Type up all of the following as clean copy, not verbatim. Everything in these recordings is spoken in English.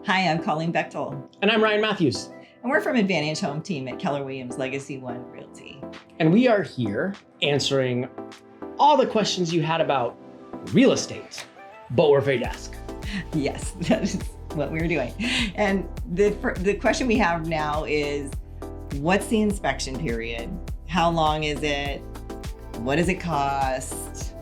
Hi, I'm Colleen Bechtel. And I'm Ryan Matthews. And we're from Advantage Home Team at Keller Williams Legacy One Realty. And we are here answering all the questions you had about real estate, but we're afraid to ask. Yes, that is what we're doing. And the question we have now is, what's the inspection period? How long is it? What does it cost?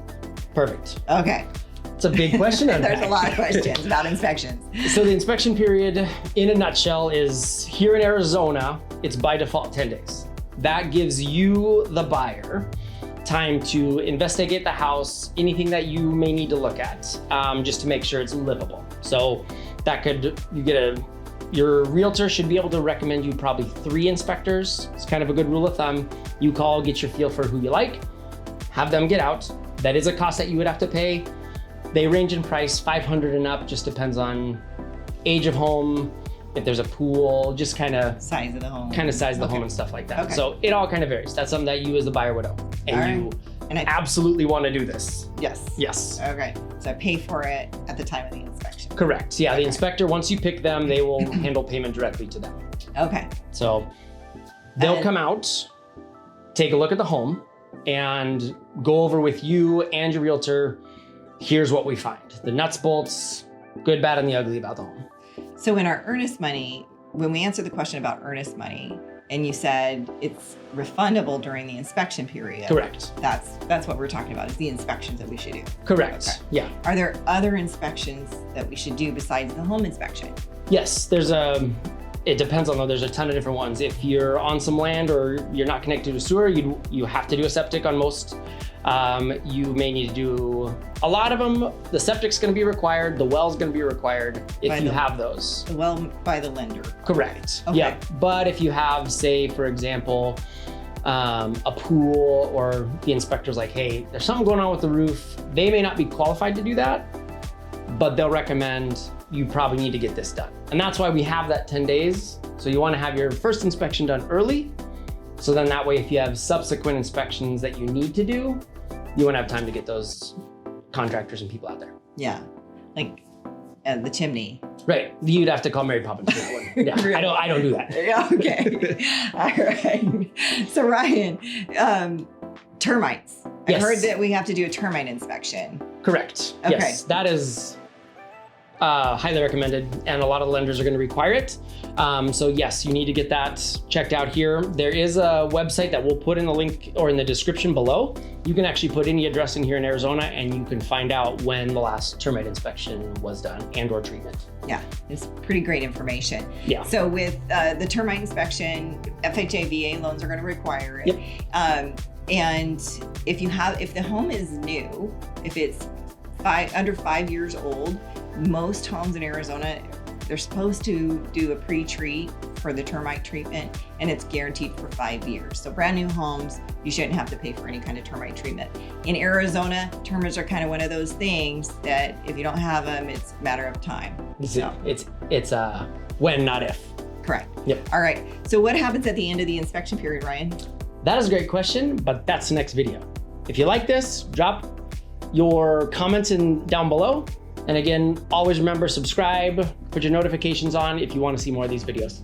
Perfect. Okay. It's a big question. There's a lot of questions about inspections. So the inspection period, in a nutshell, is here in Arizona, it's by default 10 days. That gives you, the buyer, time to investigate the house, anything that you may need to look at, just to make sure it's livable. So that could, your realtor should be able to recommend you probably 3 inspectors. It's kind of a good rule of thumb. You call, get your feel for who you like, have them get out. That is a cost that you would have to pay. They range in price, $500 and up, just depends on age of home, if there's a pool, just kind of size of the home. Size of the home and stuff like that. Okay. So it all kind of varies. That's something that you as the buyer would own. And absolutely want to do this. Yes. Yes. Okay. So I pay for it at the time of the inspection. Correct. Yeah. Okay. The inspector, once you pick them, they will handle payment directly to them. Okay. So they'll come out, take a look at the home, and go over with you and your realtor. Here's what we find. The nuts, bolts, good, bad, and the ugly about the home. So in our earnest money, when we answered the question about earnest money, and you said it's refundable during the inspection period. Correct. That's what we're talking about, is the inspections that we should do. Correct. Okay. Yeah. Are there other inspections that we should do besides the home inspection? Yes, it depends on there's a ton of different ones. If you're on some land or you're not connected to a sewer, you have to do a septic on most. You may need to do a lot of them. The septic's going to be required. The well's going to be required if you have those. The well by the lender. Correct. Okay. Yeah. But if you have, say, for example, a pool, or the inspector's like, hey, there's something going on with the roof. They may not be qualified to do that, but they'll recommend you probably need to get this done. And that's why we have that 10 days. So you want to have your first inspection done early. So then that way, if you have subsequent inspections that you need to do, you won't have time to get those contractors and people out there. Yeah, like the chimney. Right, you'd have to call Mary Poppins for that one. Yeah, really? I don't do that. Yeah, okay, all right. So Ryan, termites. Yes. I've heard that we have to do a termite inspection. Correct. Okay. Yes, that is highly recommended, and a lot of lenders are going to require it. So yes, you need to get that checked out here. There is a website that we'll put in the link or in the description below. You can actually put any address in here in Arizona, and you can find out when the last termite inspection was done and/or treatment. Yeah, it's pretty great information. Yeah. So with the termite inspection, FHA, VA loans are going to require it. Yep. And if the home is new, if it's under 5 years old, most homes in Arizona, they're supposed to do a pre-treat for the termite treatment, and it's guaranteed for 5 years. So brand new homes, you shouldn't have to pay for any kind of termite treatment. In Arizona, termites are kind of one of those things that if you don't have them, it's a matter of time. So it's when, not if. Correct. Yep. All right. So what happens at the end of the inspection period, Ryan? That is a great question, but that's the next video. If you like this, drop your comments down below. And again, always remember, subscribe, put your notifications on if you want to see more of these videos.